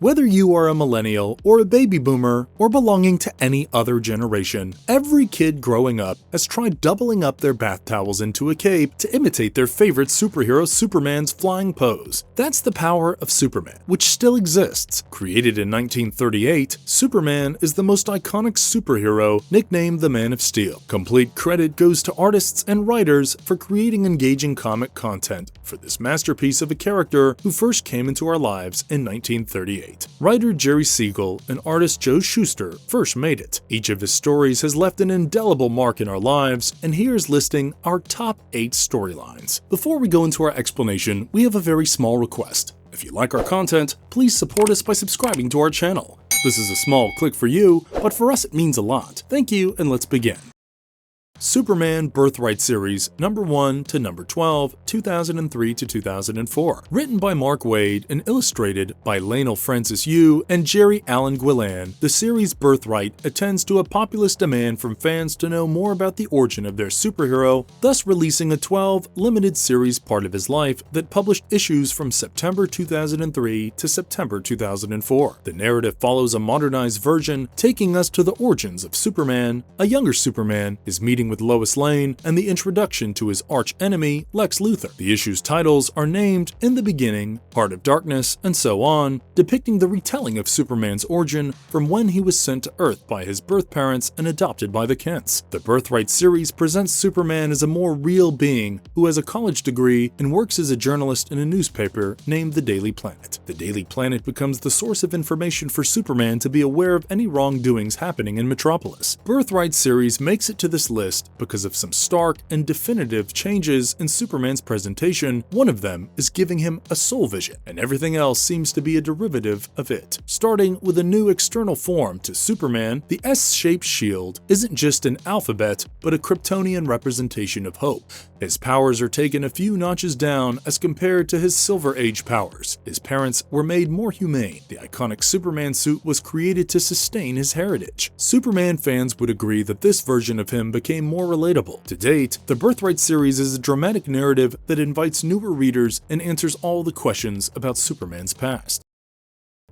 Whether you are a millennial or a baby boomer or belonging to any other generation, every kid growing up has tried doubling up their bath towels into a cape to imitate their favorite superhero Superman's flying pose. That's the power of Superman, which still exists. Created in 1938, Superman is the most iconic superhero, nicknamed the Man of Steel. Complete credit goes to artists and writers for creating engaging comic content for this masterpiece of a character who first came into our lives in 1938. Writer Jerry Siegel and artist Joe Shuster first made it. Each of his stories has left an indelible mark in our lives, and here's listing our top 8 storylines. Before we go into our explanation, we have a very small request. If you like our content, please support us by subscribing to our channel. This is a small click for you, but for us it means a lot. Thank you, and let's begin. Superman Birthright Series, number 1 to number 12, 2003 to 2004. Written by Mark Waid and illustrated by Lionel Francis Yu and Jerry Allen Guilan, the series Birthright attends to a populous demand from fans to know more about the origin of their superhero, thus releasing a 12 limited series part of his life that published issues from September 2003 to September 2004. The narrative follows a modernized version, taking us to the origins of Superman, a younger Superman, his meeting with Lois Lane, and the introduction to his arch-enemy, Lex Luthor. The issue's titles are named In the Beginning, Heart of Darkness, and so on, depicting the retelling of Superman's origin from when he was sent to Earth by his birth parents and adopted by the Kents. The Birthright series presents Superman as a more real being who has a college degree and works as a journalist in a newspaper named The Daily Planet. The Daily Planet becomes the source of information for Superman to be aware of any wrongdoings happening in Metropolis. Birthright series makes it to this list because of some stark and definitive changes in Superman's presentation. One of them is giving him a soul vision, and everything else seems to be a derivative of it. Starting with a new external form to Superman, the S-shaped shield isn't just an alphabet, but a Kryptonian representation of hope. His powers are taken a few notches down as compared to his Silver Age powers. His parents were made more humane. The iconic Superman suit was created to sustain his heritage. Superman fans would agree that this version of him became more relatable. To date, the Birthright series is a dramatic narrative that invites newer readers and answers all the questions about Superman's past.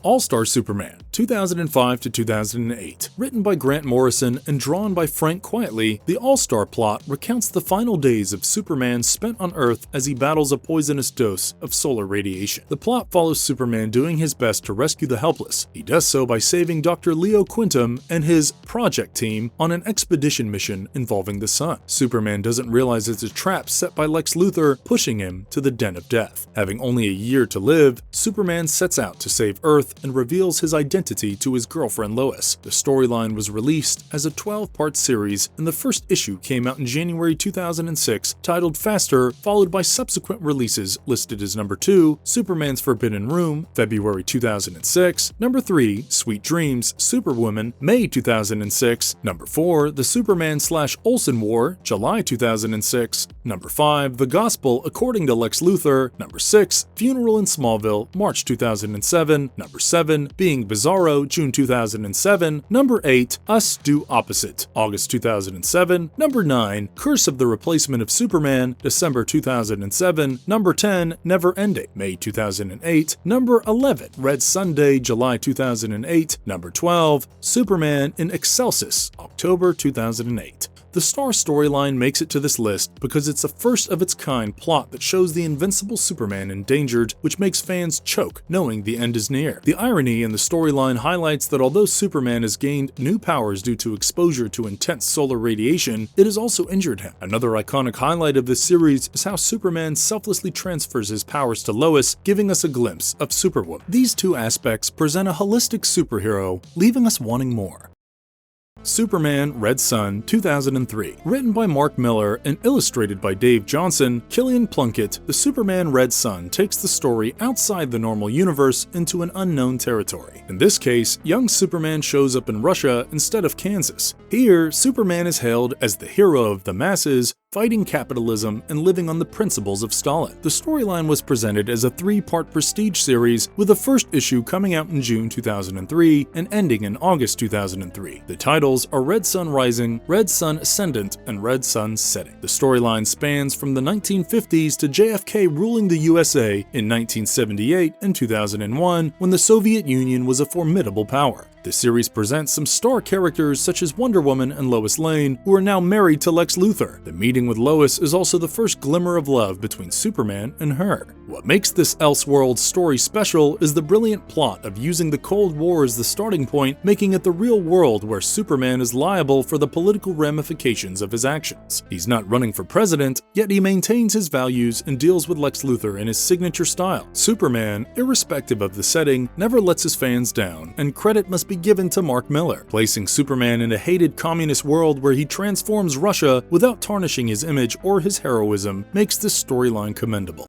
All-Star Superman, 2005 to 2008. Written by Grant Morrison and drawn by Frank Quitely, the All-Star plot recounts the final days of Superman spent on Earth as he battles a poisonous dose of solar radiation. The plot follows Superman doing his best to rescue the helpless. He does so by saving Dr. Leo Quintum and his project team on an expedition mission involving the sun. Superman doesn't realize it's a trap set by Lex Luthor, pushing him to the den of death. Having only a year to live, Superman sets out to save Earth and reveals his identity to his girlfriend Lois. The storyline was released as a 12-part series, and the first issue came out in January 2006, titled Faster, followed by subsequent releases listed as number 2, Superman's Forbidden Room, February 2006, number 3, Sweet Dreams, Superwoman, May 2006, number 4, The Superman/Olsen War, July 2006, number 5, The Gospel According to Lex Luthor, number 6, Funeral in Smallville, March 2007, number 7, Being Bizarro, June 2007, number 8, Us Do Opposite, August 2007, number 9, Curse of the Replacement of Superman, December 2007, number 10, Never Ending, May 2008, number 11, Red Sunday, July 2008, number 12, Superman in Excelsis, October 2008. The Star storyline makes it to this list because it's a first-of-its-kind plot that shows the invincible Superman endangered, which makes fans choke knowing the end is near. The irony in the storyline highlights that although Superman has gained new powers due to exposure to intense solar radiation, it has also injured him. Another iconic highlight of this series is how Superman selflessly transfers his powers to Lois, giving us a glimpse of Superwoman. These two aspects present a holistic superhero, leaving us wanting more. Superman Red Sun 2003. Written by Mark Miller and illustrated by Dave Johnson, Killian Plunkett, the Superman Red Sun takes the story outside the normal universe into an unknown territory. In this case, young Superman shows up in Russia instead of Kansas. Here, Superman is hailed as the hero of the masses, fighting capitalism and living on the principles of Stalin. The storyline was presented as a three-part prestige series, with the first issue coming out in June 2003 and ending in August 2003. The titles are Red Sun Rising, Red Sun Ascendant, and Red Sun Setting. The storyline spans from the 1950s to JFK ruling the USA in 1978 and 2001, when the Soviet Union was a formidable power. The series presents some star characters such as Wonder Woman and Lois Lane, who are now married to Lex Luthor. The meeting with Lois is also the first glimmer of love between Superman and her. What makes this Elseworlds story special is the brilliant plot of using the Cold War as the starting point, making it the real world where Superman is liable for the political ramifications of his actions. He's not running for president, yet he maintains his values and deals with Lex Luthor in his signature style. Superman, irrespective of the setting, never lets his fans down, and credit must be given to Mark Millar. Placing Superman in a hated communist world where he transforms Russia without tarnishing his image or his heroism makes this storyline commendable.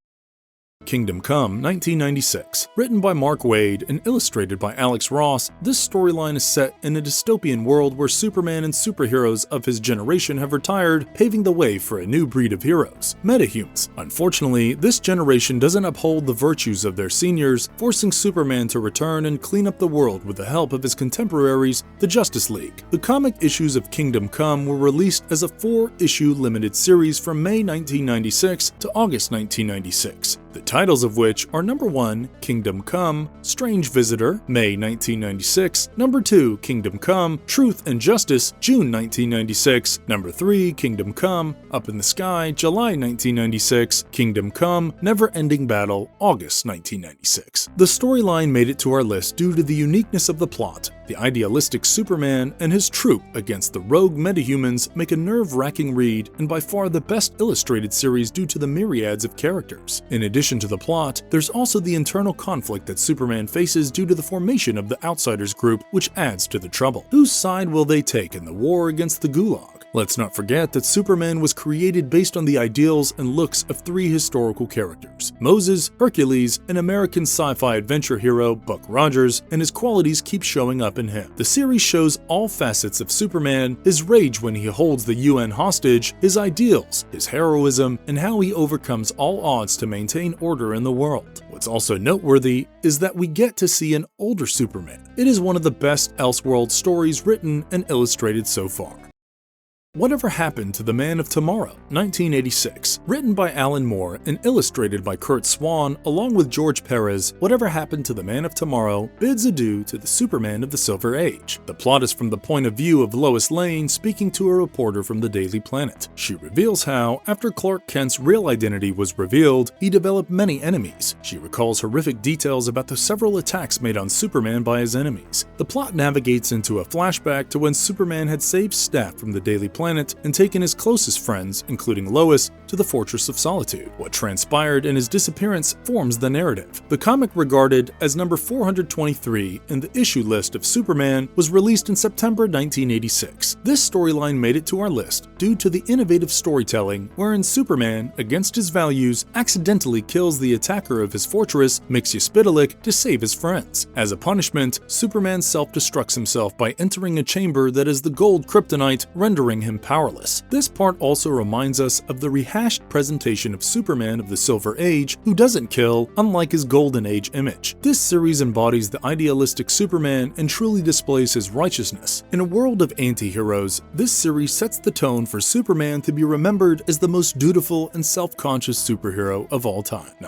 Kingdom Come, 1996. Written by Mark Waid and illustrated by Alex Ross, this storyline is set in a dystopian world where Superman and superheroes of his generation have retired, paving the way for a new breed of heroes, metahumans. Unfortunately, this generation doesn't uphold the virtues of their seniors, forcing Superman to return and clean up the world with the help of his contemporaries, the Justice League. The comic issues of Kingdom Come were released as a 4-issue limited series from May 1996 to August 1996. The titles of which are number 1, Kingdom Come, Strange Visitor, May 1996, number 2, Kingdom Come, Truth and Justice, June 1996, number 3, Kingdom Come, Up in the Sky, July 1996, Kingdom Come, Never Ending Battle, August 1996. The storyline made it to our list due to the uniqueness of the plot. The idealistic Superman and his troop against the rogue metahumans make a nerve-wracking read and by far the best illustrated series due to the myriads of characters. In addition to the plot, there's also the internal conflict that Superman faces due to the formation of the Outsiders group, which adds to the trouble. Whose side will they take in the war against the Gulag? Let's not forget that Superman was created based on the ideals and looks of 3 historical characters: Moses, Hercules, and American sci-fi adventure hero Buck Rogers, and his qualities keep showing up in him. The series shows all facets of Superman: his rage when he holds the UN hostage, his ideals, his heroism, and how he overcomes all odds to maintain order in the world. What's also noteworthy is that we get to see an older Superman. It is one of the best Elseworlds stories written and illustrated so far. Whatever Happened to the Man of Tomorrow, 1986. Written by Alan Moore and illustrated by Kurt Swan along with George Perez, Whatever Happened to the Man of Tomorrow bids adieu to the Superman of the Silver Age. The plot is from the point of view of Lois Lane speaking to a reporter from the Daily Planet. She reveals how, after Clark Kent's real identity was revealed, he developed many enemies. She recalls horrific details about the several attacks made on Superman by his enemies. The plot navigates into a flashback to when Superman had saved staff from the Daily Planet and taken his closest friends, including Lois, to the Fortress of Solitude. What transpired in his disappearance forms the narrative. The comic, regarded as number 423 in the issue list of Superman, was released in September 1986. This storyline made it to our list due to the innovative storytelling wherein Superman, against his values, accidentally kills the attacker of his fortress, Mxyzptlk, to save his friends. As a punishment, Superman self-destructs himself by entering a chamber that is the gold kryptonite, rendering him powerless. This part also reminds us of the rehashed presentation of Superman of the Silver Age, who doesn't kill, unlike his Golden Age image. This series embodies the idealistic Superman and truly displays his righteousness. In a world of anti-heroes, this series sets the tone for Superman to be remembered as the most dutiful and self-conscious superhero of all time.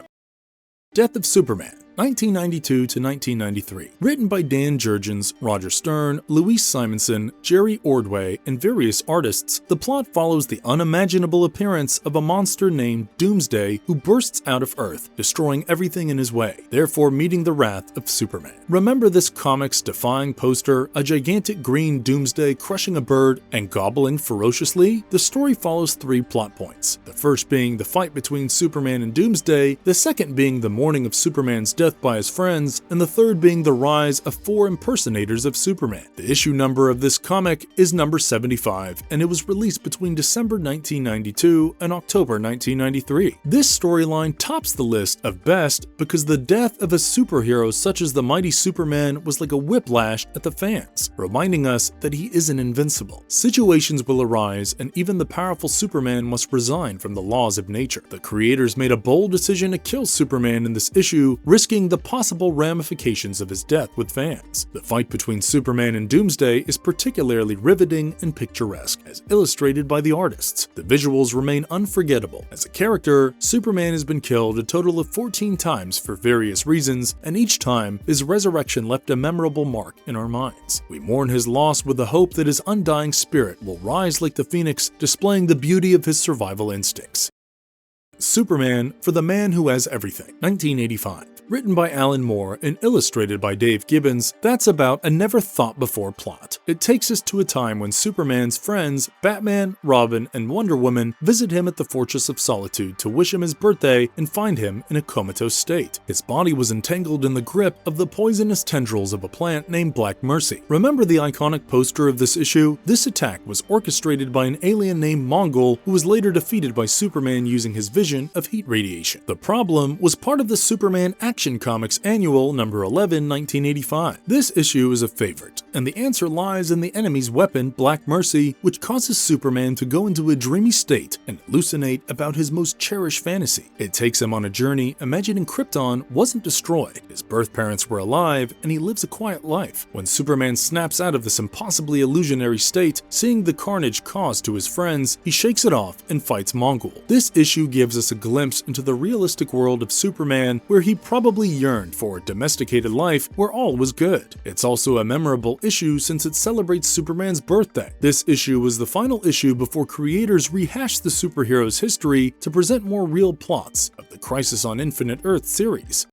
Death of Superman, 1992 to 1993. Written by Dan Jurgens, Roger Stern, Louise Simonson, Jerry Ordway, and various artists, the plot follows the unimaginable appearance of a monster named Doomsday who bursts out of Earth, destroying everything in his way, therefore meeting the wrath of Superman. Remember this comic's defying poster, a gigantic green Doomsday crushing a bird and gobbling ferociously? The story follows 3 plot points. The first being the fight between Superman and Doomsday, the second being the morning of Superman's death, death by his friends, and the third being the rise of 4 impersonators of Superman. The issue number of this comic is number 75, and it was released between December 1992 and October 1993. This storyline tops the list of best because the death of a superhero such as the mighty Superman was like a whiplash at the fans, reminding us that he isn't invincible. Situations will arise, and even the powerful Superman must resign from the laws of nature. The creators made a bold decision to kill Superman in this issue, risking the possible ramifications of his death with fans. The fight between Superman and Doomsday is particularly riveting and picturesque, as illustrated by the artists. The visuals remain unforgettable. As a character, Superman has been killed a total of 14 times for various reasons, and each time his resurrection left a memorable mark in our minds. We mourn his loss with the hope that his undying spirit will rise like the phoenix, displaying the beauty of his survival instincts. Superman for the Man Who Has Everything, 1985. Written by Alan Moore and illustrated by Dave Gibbons, that's about a never-thought-before plot. It takes us to a time when Superman's friends, Batman, Robin, and Wonder Woman, visit him at the Fortress of Solitude to wish him his birthday and find him in a comatose state. His body was entangled in the grip of the poisonous tendrils of a plant named Black Mercy. Remember the iconic poster of this issue? This attack was orchestrated by an alien named Mongol, who was later defeated by Superman using his vision of heat radiation. The problem was part of the Superman Action Comics Annual number 11, 1985. This issue is a favorite, and the answer lies in the enemy's weapon, Black Mercy, which causes Superman to go into a dreamy state and hallucinate about his most cherished fantasy. It takes him on a journey imagining Krypton wasn't destroyed, his birth parents were alive, and he lives a quiet life. When Superman snaps out of this impossibly illusionary state, seeing the carnage caused to his friends, he shakes it off and fights Mongol. This issue gives us a glimpse into the realistic world of Superman, where he probably yearned for a domesticated life where all was good. It's also a memorable issue since it celebrates Superman's birthday. This issue was the final issue before creators rehashed the superhero's history to present more real plots of the Crisis on Infinite Earth series.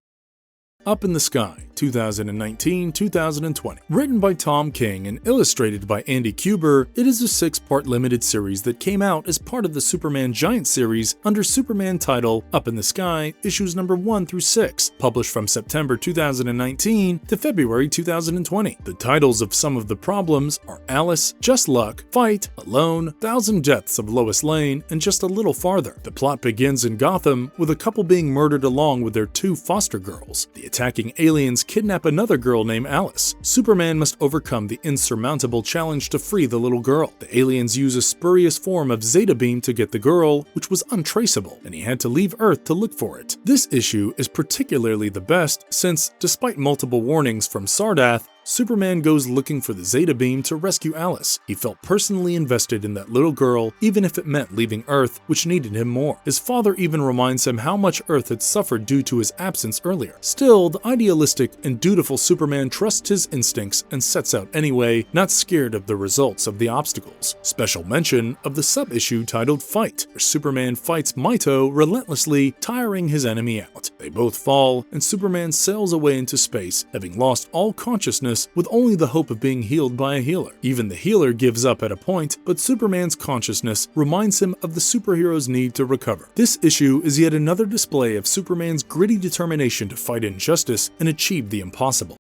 Up in the Sky, 2019-2020. Written by Tom King and illustrated by Andy Kubert, it is a 6-part limited series that came out as part of the Superman Giant series under Superman title Up in the Sky, issues number 1 through 6, published from September 2019 to February 2020. The titles of some of the problems are Alice, Just Luck, Fight, Alone, 1,000 Deaths of Lois Lane, and Just a Little Farther. The plot begins in Gotham with a couple being murdered along with their 2 foster girls. The attacking aliens kidnap another girl named Alice. Superman must overcome the insurmountable challenge to free the little girl. The aliens use a spurious form of Zeta Beam to get the girl, which was untraceable, and he had to leave Earth to look for it. This issue is particularly the best since, despite multiple warnings from Sardath, Superman goes looking for the Zeta Beam to rescue Alice. He felt personally invested in that little girl, even if it meant leaving Earth, which needed him more. His father even reminds him how much Earth had suffered due to his absence earlier. Still, the idealistic and dutiful Superman trusts his instincts and sets out anyway, not scared of the results of the obstacles. Special mention of the sub-issue titled Fight, where Superman fights Mito relentlessly, tiring his enemy out. They both fall, and Superman sails away into space, having lost all consciousness with only the hope of being healed by a healer. Even the healer gives up at a point, but Superman's consciousness reminds him of the superhero's need to recover. This issue is yet another display of Superman's gritty determination to fight injustice and achieve the impossible.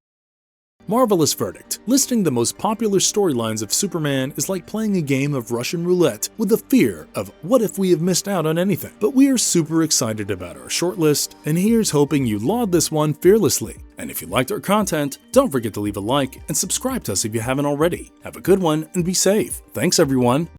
Marvelous Verdict. Listing the most popular storylines of Superman is like playing a game of Russian roulette with the fear of what if we have missed out on anything. But we are super excited about our shortlist, and here's hoping you laud this one fearlessly. And if you liked our content, don't forget to leave a like and subscribe to us if you haven't already. Have a good one and be safe. Thanks everyone.